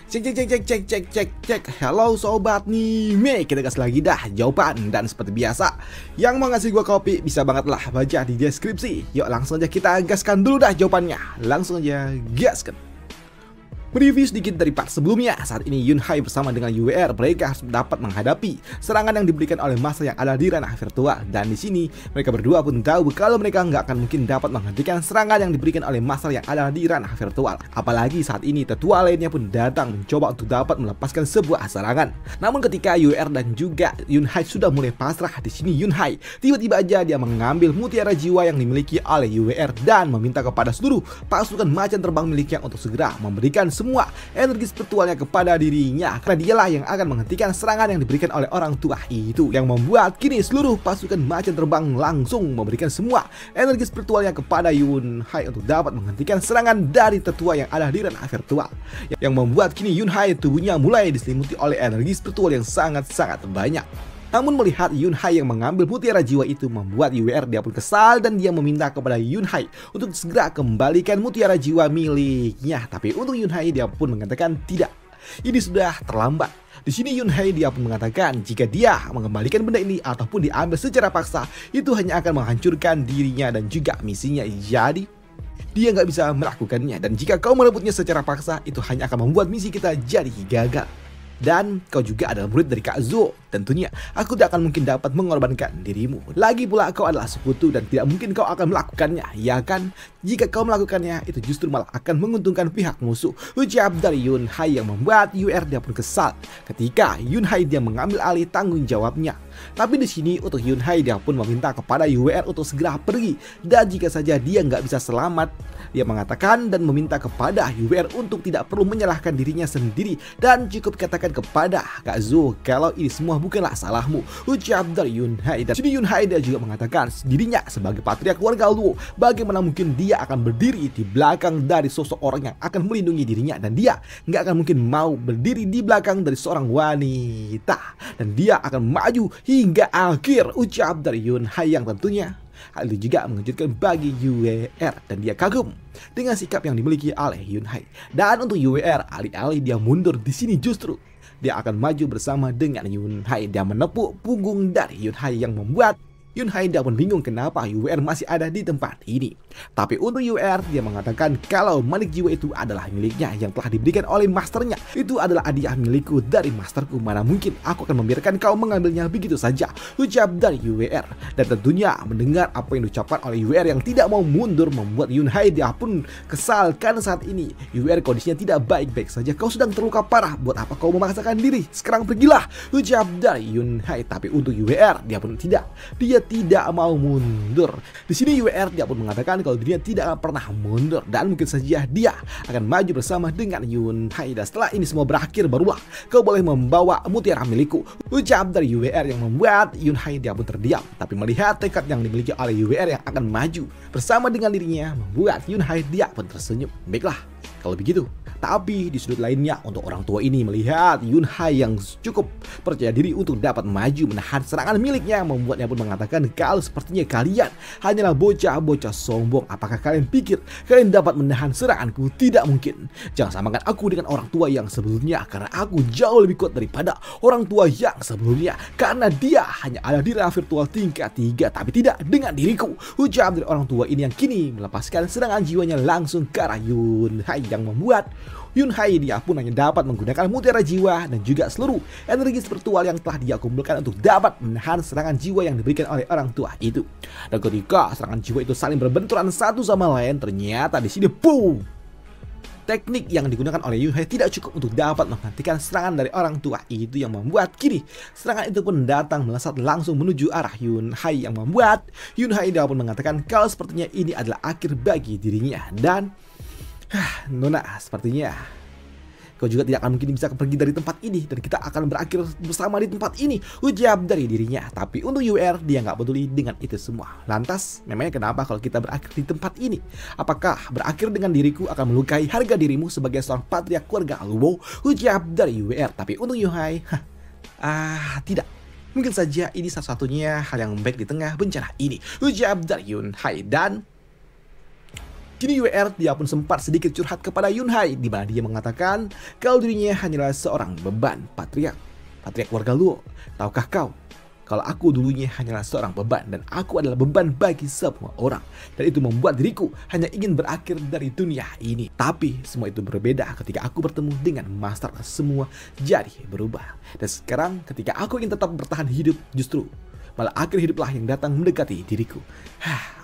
Cek. Halo sobat Nime, kita gas lagi dah jawaban. Dan seperti biasa, yang mau ngasih gua kopi bisa banget lah baca di deskripsi. Yuk langsung aja kita gaskan dulu dah jawabannya. Langsung aja gaskan. Mereview sedikit dari part sebelumnya. Saat ini Yunhai bersama dengan UWR mereka harus dapat menghadapi serangan yang diberikan oleh masa yang ada di ranah virtual. Dan di sini mereka berdua pun tahu kalau mereka nggak akan mungkin dapat menghentikan serangan yang diberikan oleh masa yang ada di ranah virtual. Apalagi saat ini tetua lainnya pun datang mencoba untuk dapat melepaskan sebuah serangan. Namun ketika UWR dan juga Yunhai sudah mulai pasrah, di sini Yunhai tiba-tiba aja dia mengambil mutiara jiwa yang dimiliki oleh UWR dan meminta kepada seluruh pasukan macan terbang miliknya untuk segera memberikan semua energi spiritualnya kepada dirinya, karena dialah yang akan menghentikan serangan yang diberikan oleh orang tua itu, yang membuat kini seluruh pasukan macan terbang langsung memberikan semua energi spiritualnya kepada Yunhai untuk dapat menghentikan serangan dari tetua yang ada di ranah virtual, yang membuat kini Yunhai tubuhnya mulai diselimuti oleh energi spiritual yang sangat-sangat banyak. Namun melihat Yunhai yang mengambil mutiara jiwa itu membuat UWR dia pun kesal dan dia meminta kepada Yunhai untuk segera kembalikan mutiara jiwa miliknya. Tapi untuk Yunhai dia pun mengatakan tidak, ini sudah terlambat. Di sini Yunhai dia pun mengatakan jika dia mengembalikan benda ini ataupun diambil secara paksa, itu hanya akan menghancurkan dirinya dan juga misinya. Jadi dia nggak bisa melakukannya, dan jika kau merebutnya secara paksa, itu hanya akan membuat misi kita jadi gagal. Dan kau juga adalah murid dari Kak Zo. Tentunya aku tidak akan mungkin dapat mengorbankan dirimu. Lagi pula kau adalah sekutu dan tidak mungkin kau akan melakukannya, ya kan? Jika kau melakukannya, itu justru malah akan menguntungkan pihak musuh. Ucap dari Yunhai yang membuat UWR dia pun kesal ketika Yunhai dia mengambil alih tanggung jawabnya. Tapi di sini untuk Yunhai dia pun meminta kepada UWR untuk segera pergi, dan jika saja dia nggak bisa selamat, dia mengatakan dan meminta kepada UWR untuk tidak perlu menyalahkan dirinya sendiri dan cukup katakan kepada Kak Zo kalau ini semua bukanlah salahmu. Ucap dari Yunhai. Dan sini Yunhai dia juga mengatakan dirinya sebagai patriark keluarga Luo, bagaimana mungkin dia akan berdiri di belakang dari sosok orang yang akan melindungi dirinya, dan dia nggak akan mungkin mau berdiri di belakang dari seorang wanita, dan dia akan maju hingga akhir. Ucap dari Yunhai yang tentunya hal itu juga mengejutkan bagi UWR, dan dia kagum dengan sikap yang dimiliki oleh Yunhai. Dan untuk UWR, alih-alih dia mundur di sini justru dia akan maju bersama dengan Yunhai. Dia menepuk punggung dari Yunhai yang membuat Yunhai dia pun bingung kenapa UWR masih ada di tempat ini. Tapi untuk UWR dia mengatakan kalau manik jiwa itu adalah miliknya yang telah diberikan oleh masternya. Itu adalah hadiah milikku dari masterku, mana mungkin aku akan membiarkan kau mengambilnya begitu saja. Ucap dari UWR. Dan tentunya mendengar apa yang diucapkan oleh UWR yang tidak mau mundur membuat Yunhai dia pun kesal, karena saat ini UWR kondisinya tidak baik-baik saja. Kau sedang terluka parah, buat apa kau memaksakan diri? Sekarang pergilah. Ucap dari Yunhai. Tapi untuk UWR dia pun tidak. Dia tidak mau mundur. Di sini UWR dia pun mengatakan kalau dirinya tidak akan pernah mundur, dan mungkin saja dia akan maju bersama dengan Yunhai. Dan setelah ini semua berakhir, barulah kau boleh membawa mutiara milikku. Ucap dari UWR yang membuat Yunhai dia pun terdiam. Tapi melihat tekad yang dimiliki oleh UWR yang akan maju bersama dengan dirinya membuat Yunhai dia pun tersenyum. Baiklah kalau begitu. Tapi di sudut lainnya, untuk orang tua ini melihat Yunhai yang cukup percaya diri untuk dapat maju menahan serangan miliknya, membuatnya pun mengatakan kalau sepertinya kalian hanyalah bocah-bocah sombong. Apakah kalian pikir kalian dapat menahan seranganku? Tidak mungkin. Jangan samakan aku dengan orang tua yang sebelumnya, karena aku jauh lebih kuat daripada orang tua yang sebelumnya, karena dia hanya ada di ranah virtual tingkat 3, tapi tidak dengan diriku. Ucap dari orang tua ini yang kini melepaskan serangan jiwanya langsung ke arah Yunhai, yang membuat Yunhai dia pun hanya dapat menggunakan mutiara jiwa dan juga seluruh energi spiritual yang telah dia kumpulkan untuk dapat menahan serangan jiwa yang diberikan oleh orang tua itu. Dan ketika serangan jiwa itu saling berbenturan satu sama lain, ternyata di sini boom, teknik yang digunakan oleh Yunhai tidak cukup untuk dapat menghentikan serangan dari orang tua itu, yang membuat kini serangan itu pun datang melesat langsung menuju arah Yunhai, yang membuat Yunhai dia pun mengatakan kalau sepertinya ini adalah akhir bagi dirinya. Dan Nona, sepertinya kau juga tidak akan mungkin bisa pergi dari tempat ini, dan kita akan berakhir bersama di tempat ini. Ucap dari dirinya. Tapi untuk UWR dia nggak peduli dengan itu semua. Lantas memangnya kenapa kalau kita berakhir di tempat ini? Apakah berakhir dengan diriku akan melukai harga dirimu sebagai seorang patriark keluarga Luo? Ucap dari UWR. Tapi untuk Yunhai, tidak. Mungkin saja ini satu-satunya hal yang baik di tengah bencana ini. Ucap dari Yunhai. Dan Kini WR dia pun sempat sedikit curhat kepada Yunhai, di mana dia mengatakan kalau dirinya hanyalah seorang beban patriark warga Luo. Tahukah kau kalau aku dulunya hanyalah seorang beban dan aku adalah beban bagi semua orang. Dan itu membuat diriku hanya ingin berakhir dari dunia ini. Tapi semua itu berbeda ketika aku bertemu dengan Master. Semua jadi berubah. Dan sekarang ketika aku ingin tetap bertahan hidup, justru malah akhir hiduplah yang datang mendekati diriku.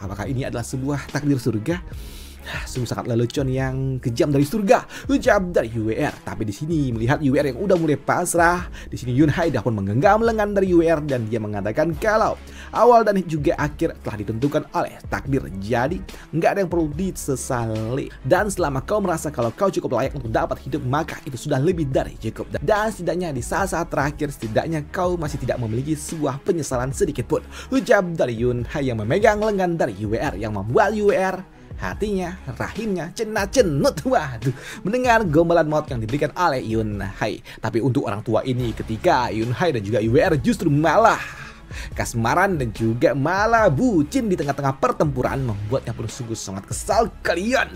Apakah ini adalah sebuah takdir surga? Sungguh sangat lelucon yang kejam dari surga, ucap dari UWR. Tapi di sini melihat UWR yang udah mulai pasrah, di sini Yunhai dah pun menggenggam lengan dari UWR dan dia mengatakan kalau awal dan juga akhir telah ditentukan oleh takdir. Jadi nggak ada yang perlu disesali. Dan selama kau merasa kalau kau cukup layak untuk dapat hidup, maka itu sudah lebih dari cukup. Dan setidaknya di saat-saat terakhir, setidaknya kau masih tidak memiliki sebuah penyesalan sedikit pun, ucap dari Yunhai yang memegang lengan dari UWR, yang membuat UWR hatinya, rahimnya cenut. Waduh, mendengar gombalan maut yang diberikan oleh Yunhai. Tapi untuk orang tua ini, ketika Yunhai dan juga UWR justru malah kasmaran dan juga malah bucin di tengah-tengah pertempuran, membuatnya pun sungguh sangat kesal. Kalian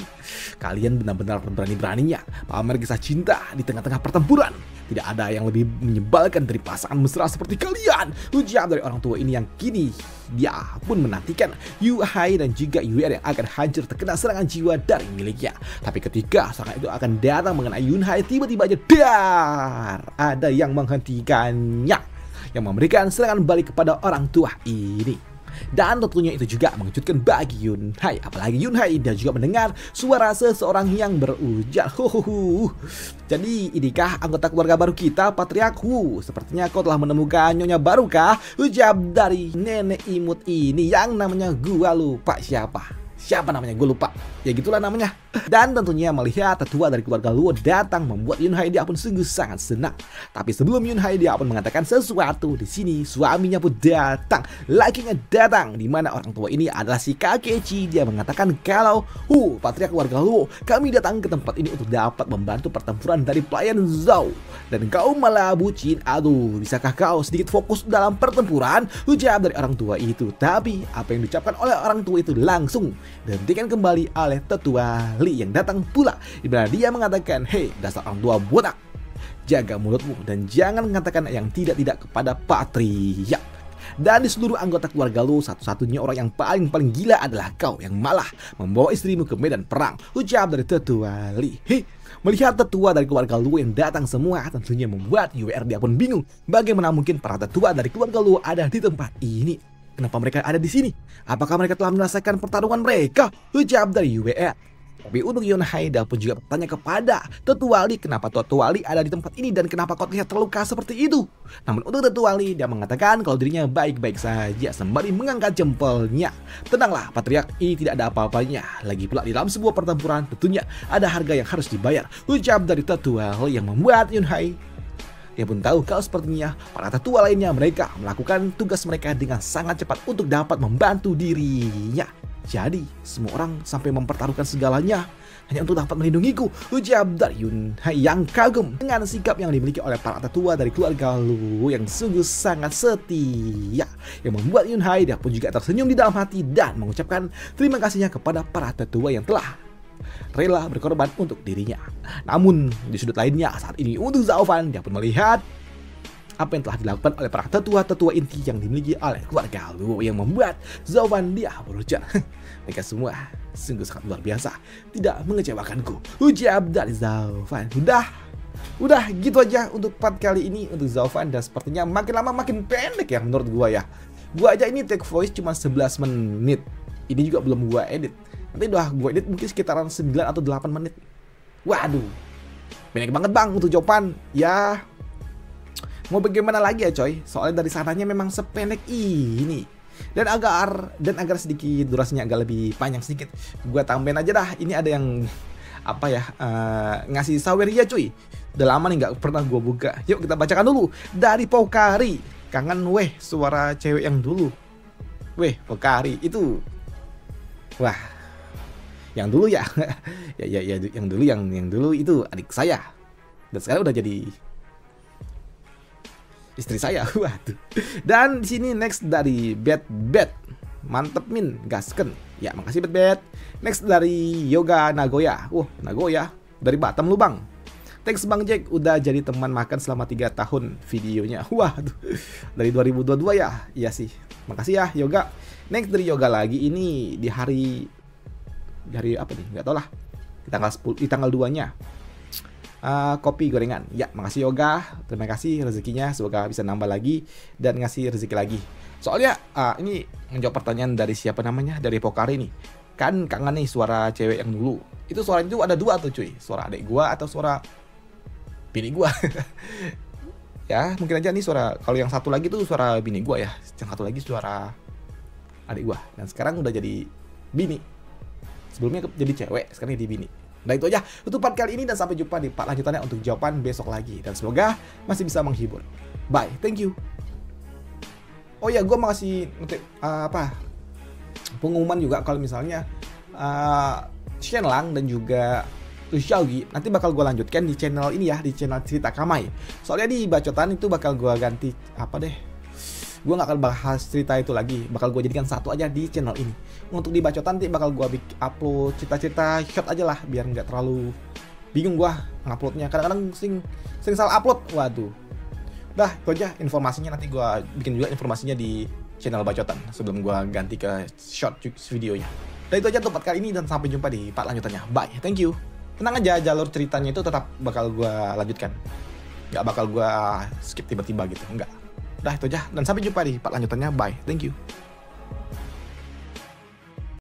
benar-benar berani-beraninya pamer kisah cinta di tengah-tengah pertempuran. Tidak ada yang lebih menyebalkan dari pasangan mesra seperti kalian, ujar dari orang tua ini, yang kini dia pun menantikan Yunhai dan juga UWR yang akan hancur terkena serangan jiwa dari miliknya. Tapi ketika serangan itu akan datang mengenai Yunhai, tiba-tiba aja ada yang menghentikannya, yang memberikan serangan balik kepada orang tua ini. Dan tentunya itu juga mengejutkan bagi Yunhai. Apalagi Yunhai dia juga mendengar suara seseorang yang berujar, jadi inikah anggota keluarga baru kita, Patriark? Sepertinya kau telah menemukan nyonya baru kah? Ujar dari nenek imut ini yang namanya gua lupa siapa namanya, gue lupa. Ya gitulah namanya. Dan tentunya melihat tetua dari keluarga Luo datang membuat Yunhai dia pun sungguh sangat senang. Tapi sebelum Yunhai dia pun mengatakan sesuatu, di sini suaminya pun datang, lakinya datang, di mana orang tua ini adalah si Kakechi. Dia mengatakan kalau Patriark keluarga Luo, kami datang ke tempat ini untuk dapat membantu pertempuran dari pelayan Zhao. Dan kau malah bucin. Aduh, bisakah kau sedikit fokus dalam pertempuran? Ucap dari orang tua itu. Tapi apa yang diucapkan oleh orang tua itu langsung dihentikan kembali oleh tetua Li yang datang pula, di mana dia mengatakan, hei dasar orang tua botak, jaga mulutmu dan jangan mengatakan yang tidak-tidak kepada Patriark. Dan di seluruh anggota keluarga lu, satu-satunya orang yang paling gila adalah kau yang malah membawa istrimu ke medan perang, ucap dari tetua Li. Melihat tetua dari keluarga Luo yang datang semua, tentunya membuat UWR dia pun bingung. Bagaimana mungkin para tetua dari keluarga Luo ada di tempat ini? Kenapa mereka ada di sini? Apakah mereka telah menyelesaikan pertarungan mereka? Ucap dari UWR. Tapi untuk Yunhai dia pun juga bertanya kepada tetua Li, kenapa tetua Li ada di tempat ini dan kenapa kau terlihat terluka seperti itu? Namun untuk tetua Li dia mengatakan kalau dirinya baik-baik saja sembari mengangkat jempolnya. Tenanglah, Patriark, ini tidak ada apa-apanya. Lagi pula di dalam sebuah pertempuran tentunya ada harga yang harus dibayar, ucap dari tetua Li, yang membuat Yunhai dia pun tahu kalau sepertinya para tetua lainnya mereka melakukan tugas mereka dengan sangat cepat untuk dapat membantu dirinya. Jadi semua orang sampai mempertaruhkan segalanya hanya untuk dapat melindungiku, ujar dari Yunhai yang kagum dengan sikap yang dimiliki oleh para tetua dari keluarga Luo yang sungguh sangat setia, yang membuat Yunhai dia pun juga tersenyum di dalam hati dan mengucapkan terima kasihnya kepada para tetua yang telah rela berkorban untuk dirinya. Namun di sudut lainnya saat ini untuk Zhao Fan dia pun melihat apa yang telah dilakukan oleh para tetua-tetua inti yang dimiliki oleh keluarga Luo, yang membuat Zhao Fan dia berujar, mereka semua sungguh sangat luar biasa, tidak mengecewakanku, ujar dari Zhao Fan. Udah gitu aja untuk part kali ini untuk Zhao Fan, dan sepertinya makin lama makin pendek ya menurut gua ya. Gua aja ini take voice cuma 11 menit. Ini juga belum gua edit. Nanti udah gue edit mungkin sekitaran 9 atau 8 menit. Waduh, banyak banget bang untuk jawaban. Ya, mau bagaimana lagi ya coy. Soalnya dari sananya memang sependek ini. Dan agar sedikit durasinya agak lebih panjang sedikit, gue tambahin aja dah. Ini ada yang ngasih saweria cuy. Udah lama nih gak pernah gue buka. Yuk kita bacakan dulu. Dari Pokari. Kangen weh suara cewek yang dulu. Weh Pokari itu. Wah, yang dulu ya, ya yang dulu itu adik saya, dan sekarang udah jadi istri saya. Waduh. Dan di sini next dari Bet Mantep Min, gasken. Ya makasih Bet. Next dari Yoga Nagoya. Nagoya dari Batam lu Bang. Thanks Bang Jack udah jadi teman makan selama 3 tahun videonya. Waduh, dari 2022 ya. Iya sih. Makasih ya Yoga. Next dari Yoga lagi, ini di hari apa nih? Nggak tau lah. Di tanggal 2-nya. Kopi gorengan. Ya, makasih Yoga. Terima kasih rezekinya, semoga bisa nambah lagi dan ngasih rezeki lagi. Soalnya ini menjawab pertanyaan dari siapa namanya? Dari Pokari nih. Kan kangen nih suara cewek yang dulu. Itu suaranya tuh ada 2 tuh cuy. Suara adik gua atau suara bini gua. Ya, mungkin aja nih suara, kalau yang satu lagi tuh suara bini gua ya. Yang satu lagi suara adik gua. Dan sekarang udah jadi bini. Sebelumnya jadi cewek, sekarang jadi bini. Nah itu aja untuk part kali ini, dan sampai jumpa di part lanjutannya untuk jawaban besok lagi. Dan semoga masih bisa menghibur. Bye, thank you. Oh ya, gue mau kasih pengumuman juga kalau misalnya Shenlang dan juga Xiaogi nanti bakal gue lanjutkan di channel ini ya, di channel Cerita Kamai. Soalnya di bacotan itu bakal gue ganti gue gak akan bahas cerita itu lagi, bakal gue jadikan satu aja di channel ini. Untuk di bacotan nanti bakal gue upload cerita-cerita short aja lah, biar nggak terlalu bingung gue nguploadnya. Kadang-kadang sering salah upload. Waduh. Dah, itu aja informasinya. Nanti gue bikin juga informasinya di channel bacotan sebelum gue ganti ke short videonya. Dan itu aja untuk part kali ini, dan sampai jumpa di part lanjutannya. Bye, thank you. Tenang aja, jalur ceritanya itu tetap bakal gue lanjutkan. Nggak bakal gue skip tiba-tiba gitu, enggak. Udah itu aja, dan sampai jumpa di part lanjutannya. Bye, thank you.